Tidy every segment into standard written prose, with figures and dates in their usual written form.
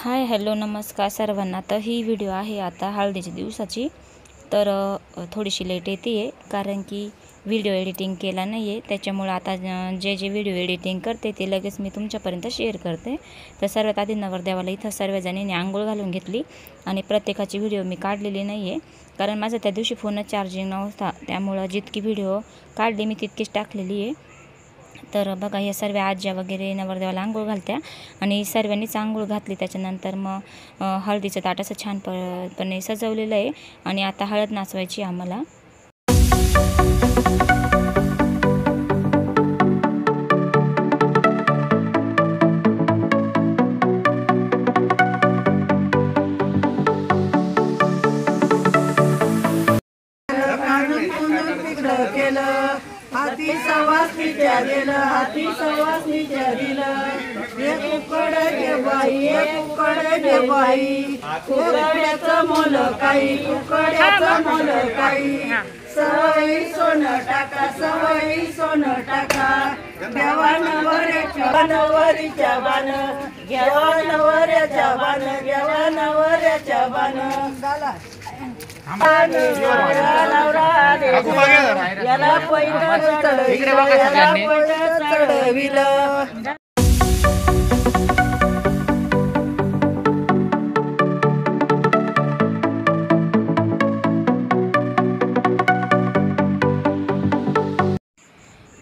Hi hello नमस्कार सर्वांना। तर ही व्हिडिओ आहे आता हळदीच्या दिवसाची। तर थोडीशी लेट येते कारण की व्हिडिओ एडिटिंग केला नाही आहे, त्याच्यामुळे आता जे व्हिडिओ एडिटिंग करते ते लगेच मी तुमच्यापर्यंत शेअर करते। तर सर्वात आधी नवरदेवाला इथं सर्वजणींनी आंघोळ घालून घेतली आणि प्रत्येकाची व्हिडिओ मी काढलेली नाही आहे कारण माझा त्या दिवशी फोन चार्जिंग नव्हता, त्यामुळे जितकी व्हिडिओ काढली मी तितकीच टाकलेली आहे। तर बघा या सर्व आज्या वगैरे नवरदेवाला आंघोळ घालत्या आणि सर्वांनीच आंघोळ घातली। त्याच्यानंतर मग हळदीचं ताट असं छानपणे सजवलेलं आहे आणि आता हळद नाचवायची आम्हाला। हाती सवासणीच्या दिलं, हाती सवासणीच्या दिलं, एक उकड घे बाई, एक उकड घे बाई, उकड्याचं मोल काही, उकड्याचं मोल काही, सवयी सोनं टाका, सवयी सोनं टाका, घ्यावा नवऱ्याच्या नवरीच्या बाण, घ्यावा नवऱ्याच्या बाण, घ्यावा नवऱ्याच्या बाण, याला पहिलं चढविलं।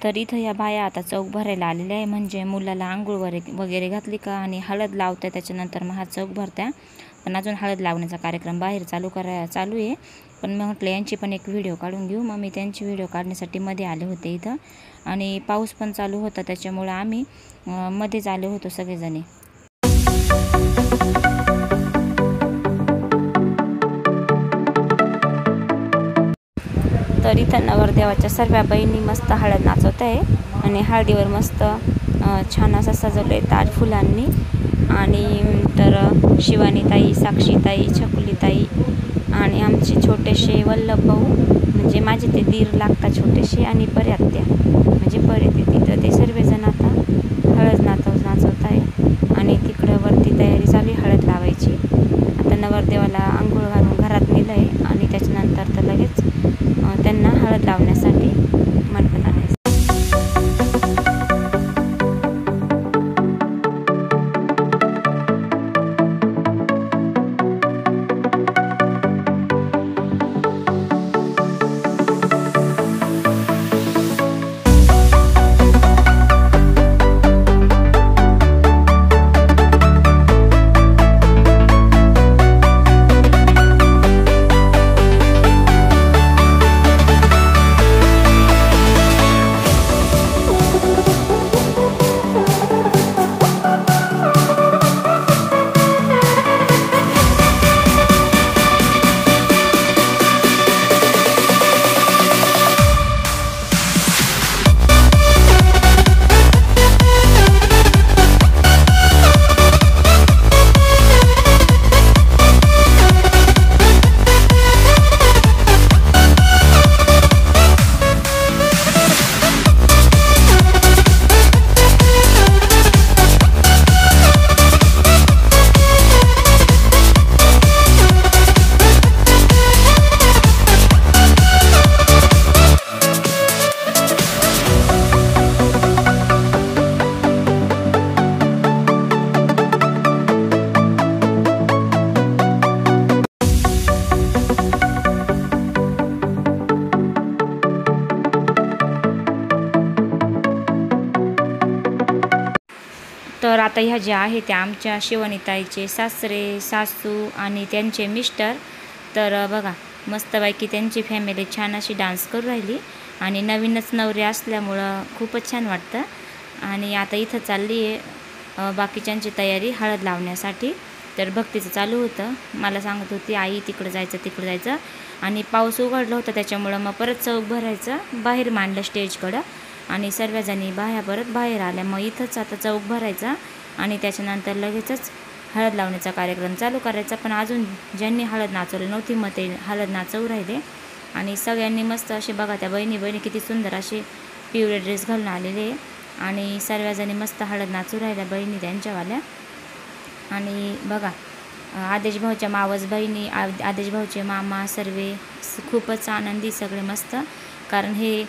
तर इथं या बाया आता चौक भरायला आलेल्या आहे, म्हणजे मुलाला आंघोळ वगैरे घातली का आणि हळद लावते, त्याच्यानंतर मग हा चौक भरत्या। पण अजून हळद लावण्याचा कार्यक्रम बाहेर चालू आहे। पण मी म्हटलं यांची पण एक व्हिडिओ काढून घेऊ, मग मी त्यांची व्हिडिओ काढण्यासाठी मध्ये आले होते इथं आणि पाऊस पण चालू होता, त्याच्यामुळे आम्ही मध्येच आले होतो सगळेजणी। तर इथं नवरदेवाच्या सर्व बहिणी मस्त हळद नाचवत आहे आणि हळदीवर मस्त छान असं सजवलं आहे ताट फुलांनी। आणि तर शिवानीताई, साक्षीताई, छकुलीताई आणि आमचे छोटेसे वल्लभ भाऊ, म्हणजे माझे ते दीर लागतात छोटेसे, आणि पर्यात्या म्हणजे परे दिदी, तर ते सर्वजण आता हळद नाचवत आहे आणि तिकडं वरती तयारी चालू आहे हळद लावायची। आता नवरदेवाला आंघोळ घालून घरात नेलं आहे आणि त्याच्यानंतर तर लगेच त्यांना हळद लावण्यासाठी मनपत आणायचं। तर आता ह्या ज्या आहे त्या आमच्या शिवानीताईचे सासरे, सासू आणि त्यांचे मिस्टर। तर बघा मस्तपैकी त्यांची फॅमिली छान अशी डान्स करू राहिली आणि नवीनच नवरे असल्यामुळं खूपच छान वाटतं। आणि आता इथं चालली आहे बाकीच्यांची तयारी हळद लावण्यासाठी। तर भक्तीचं चालू होतं, मला सांगत होती आई तिकडं जायचं आणि पाऊस उघडला होता, त्याच्यामुळं मग परत चौक भरायचं बाहेर मांडलं स्टेजकडं आणि सर्वजणी बाया परत बाहेर आल्या। मग इथंच आता चौक भरायचा आणि त्याच्यानंतर लगेचच हळद लावण्याचा कार्यक्रम चालू करायचा। पण अजून ज्यांनी हळद नाचवली नव्हती मग ते हळद नाचवू राहिले आणि सगळ्यांनी मस्त असे बघा त्या बहिणी किती सुंदर असे पिवळे ड्रेस घालून आलेले आणि सर्वजणी मस्त हळद नाचू राहिल्या बहिणी त्यांच्यावाल्या। आणि बघा आदेश भाऊच्या मावस बहिणी, आदेश भाऊचे मामा सर्वे खूपच आनंदी सगळे मस्त, कारण हे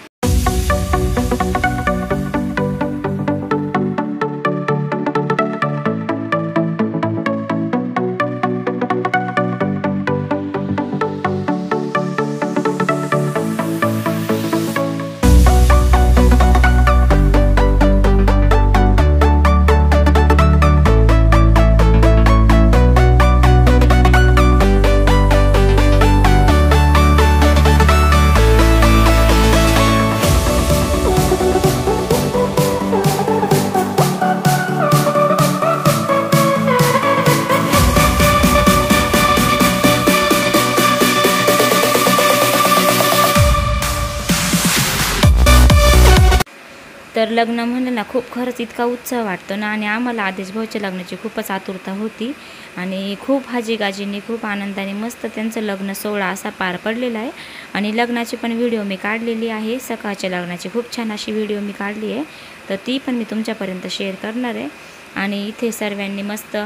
तर लग्न म्हणलं ना खूप खरंच इतका उत्साह वाटतो ना, आणि आम्हाला आदेश भाऊच्या लग्नाची खूपच आतुरता होती आणि खूप हाजीगाजींनी खूप आनंदाने मस्त त्यांचं लग्न सोहळा असा पार पडलेला आहे. आणि लग्नाची पण व्हिडिओ मी काढलेली आहे, सकाळच्या लग्नाची खूप छान अशी व्हिडिओ मी काढली आहे, तर ती पण मी तुमच्यापर्यंत शेअर करणार आहे. आणि इथे सर्वांनी मस्त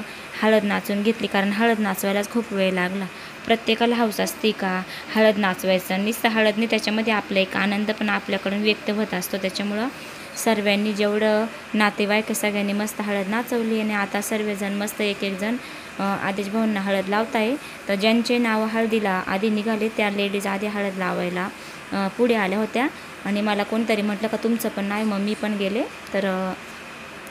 हळद नाचून घेतली, कारण हळद नाचवायलाच खूप वेळ लागला. प्रत्येकाला हौस असते का हळद नाचवायचं, नुसतं हळद नाही, त्याच्यामध्ये आपला एक आनंद पण आपल्याकडून व्यक्त होत असतो. त्याच्यामुळं सर्वांनी जेवढं नातेवाईक सगळ्यांनी मस्त हळद नाचवली. आणि आता सर्वजण मस्त एक एक जण आदेश भाऊंना हळद लावत आहे. तर ज्यांचे नाव हळदीला आधी निघाले त्या लेडीज आधी हळद लावायला पुढे आल्या होत्या. आणि मला कोणतरी म्हटलं का तुमचं पण नाही, मग मी पण गेले, तर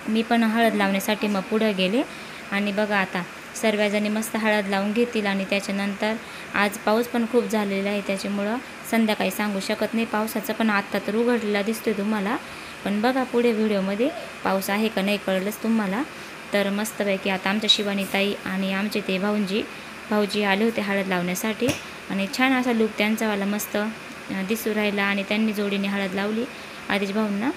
मी पण हळद लावण्यासाठी मग पुढं गेले. आणि बघा आता सर्वजणी मस्त हळद लावून घेतील. आणि त्याच्यानंतर आज पाऊस पण खूप झालेला आहे, त्याच्यामुळं संध्याकाळी सांगू शकत नाही पावसाचं, पण आत्ता तर उघडलेला दिसतोय तुम्हाला. पण बघा पुढे व्हिडिओमध्ये पाऊस आहे का नाही कळलंच तुम्हाला. तर मस्तपैकी आता आमच्या शिवानीताई आणि आमचे ते भाऊजी आले होते हळद लावण्यासाठी, आणि छान असा लूक त्यांचावाला मस्त दिसू राहिला. आणि त्यांनी जोडीने हळद लावली आदेश भाऊंना.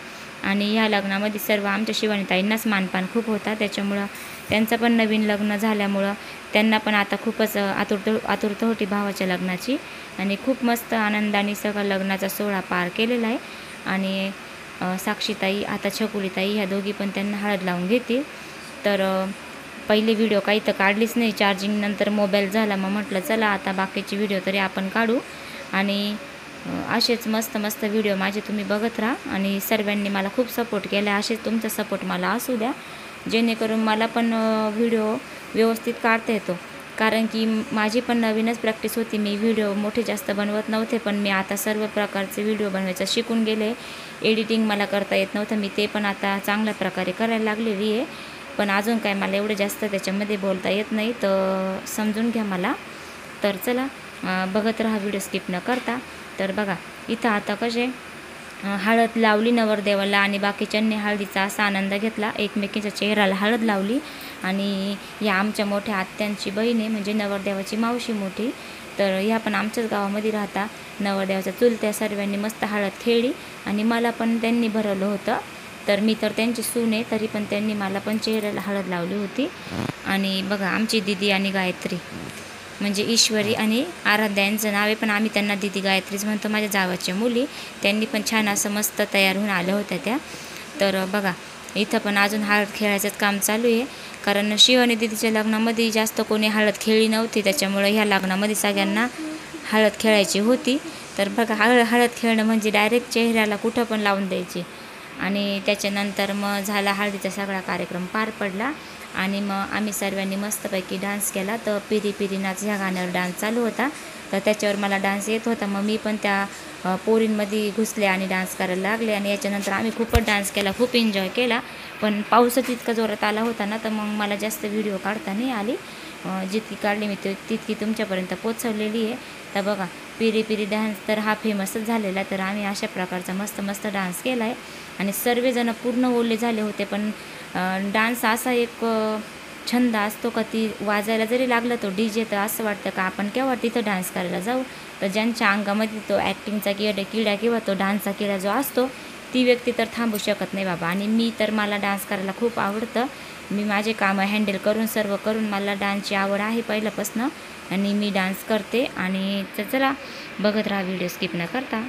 आणि या लग्नामध्ये सर्व आमच्या शिवानीताईंनाच मानपान खूप होता, त्याच्यामुळं त्यांचं पण नवीन लग्न झाल्यामुळं त्यांना पण आता खूपच आतुरता होती भावाच्या लग्नाची. आणि खूप मस्त आनंदाने सगळं लग्नाचा सोहळा पार केलेला आहे. आणि साक्षीताई आता छकुलीताई ह्या दोघी पण त्यांना हळद लावून घेतील. तर पहिले व्हिडिओ काही तर काढलीच नाही, चार्जिंग नंतर मोबाईल झाला, मग म्हटलं चला आता बाकीची व्हिडिओ तरी आपण काढू. आणि असेच मस्त मस्त व्हिडिओ माझे तुम्ही बघत राहा. आणि सर्वांनी मला खूप सपोर्ट केला, असेच तुमचा सपोर्ट मला असू द्या, जेणेकरून मला पण व्हिडिओ व्यवस्थित काढता येतो. कारण की माझी पण नवीनच प्रॅक्टिस होती, मी व्हिडिओ मोठे जास्त बनवत नव्हते, पण मी आता सर्व प्रकारचे व्हिडिओ बनवायचं शिकून गेले. एडिटिंग मला करता येत नव्हतं, मी ते पण आता चांगल्या प्रकारे करायला लागलेली आहे. पण अजून काय मला एवढं जास्त त्याच्यामध्ये बोलता येत नाही, तर समजून घ्या मला. तर चला बघत राहा व्हिडिओ स्किप न करता. तर बघा इथं आता कसे हळद लावली नवरदेवाला, आणि बाकीच्यांनी हळदीचा असा आनंद घेतला, एकमेकींच्या चेहऱ्याला हळद लावली. आणि या आमच्या मोठ्या आत्यांची बहीण आहे, म्हणजे नवरदेवाची मावशी मोठी, तर ह्या पण आमच्याच गावामध्ये राहता. नवरदेवाच्या चुलत्या सर्वांनी मस्त हळद खेळली, आणि मला पण त्यांनी भरवलं होतं. तर मी तर त्यांची सून आहे, तरी पण त्यांनी मला पण चेहऱ्याला हळद लावली होती. आणि बघा आमची दिदी आणि गायत्री, म्हणजे ईश्वरी आणि आराध्या यांचं नाव आहे, पण आम्ही त्यांना दिदी गायत्रीच म्हणतो, माझ्या जावाच्या मुली. त्यांनी पण छान असं मस्त तयार होऊन आल्या होत्या त्या. तर बघा इथं पण अजून हळद खेळायचंच काम चालू आहे, कारण शिव आणि दिदीच्या लग्नामध्ये जास्त कोणी हळद खेळली नव्हती, त्याच्यामुळं ह्या लग्नामध्ये सगळ्यांना हळद खेळायची होती. तर बघा हळद खेळणं म्हणजे डायरेक्ट चेहऱ्याला कुठं पण लावून द्यायची. आणि त्याच्यानंतर मग झाला हळदीचा सगळा कार्यक्रम पार पडला. आणि मग आम्ही सर्वांनी मस्तपैकी डान्स केला. तर पिरी पिरी नाच ह्या गाण्यावर डान्स चालू होता, तर त्याच्यावर मला डान्स येत होता, मग मी पण त्या पोरींमध्ये घुसले आणि डान्स करायला लागले. आणि याच्यानंतर आम्ही खूपच डान्स केला, खूप एन्जॉय केला. पण पाऊसच इतका जोरात आला होता ना, तर मग मला जास्त व्हिडिओ काढता नाही आली. जितकी काढली मी तितकी तुमच्यापर्यंत पोचवलेली आहे. तर बघा पिरी पिरी डान्स तर हा फेमसच झालेला आहे. तर आम्ही अशा प्रकारचा मस्त मस्त डान्स केला आहे. आणि सर्वजण पूर्ण ओले झाले होते. पण डान्स असा एक छंद असतो का ती वाजायला जरी लागलं तो DJ, तर असं वाटतं का आपण केव्हा तिथं डान्स करायला जाऊ. तर ज्यांच्या अंगामध्ये तो ॲक्टिंगचा किडा किंवा तो डान्सचा किडा जो असतो, ती व्यक्ती तर थांबू शकत नाही बाबा. आणि मी तर मला डान्स करायला खूप आवडतं. मी माझे कामं हँडल करून सर्व करून मला डान्सची आवड आहे पहिल्यापासून, आणि मी डान्स करते. आणि चला बघत राहा व्हिडिओ स्किप न करता.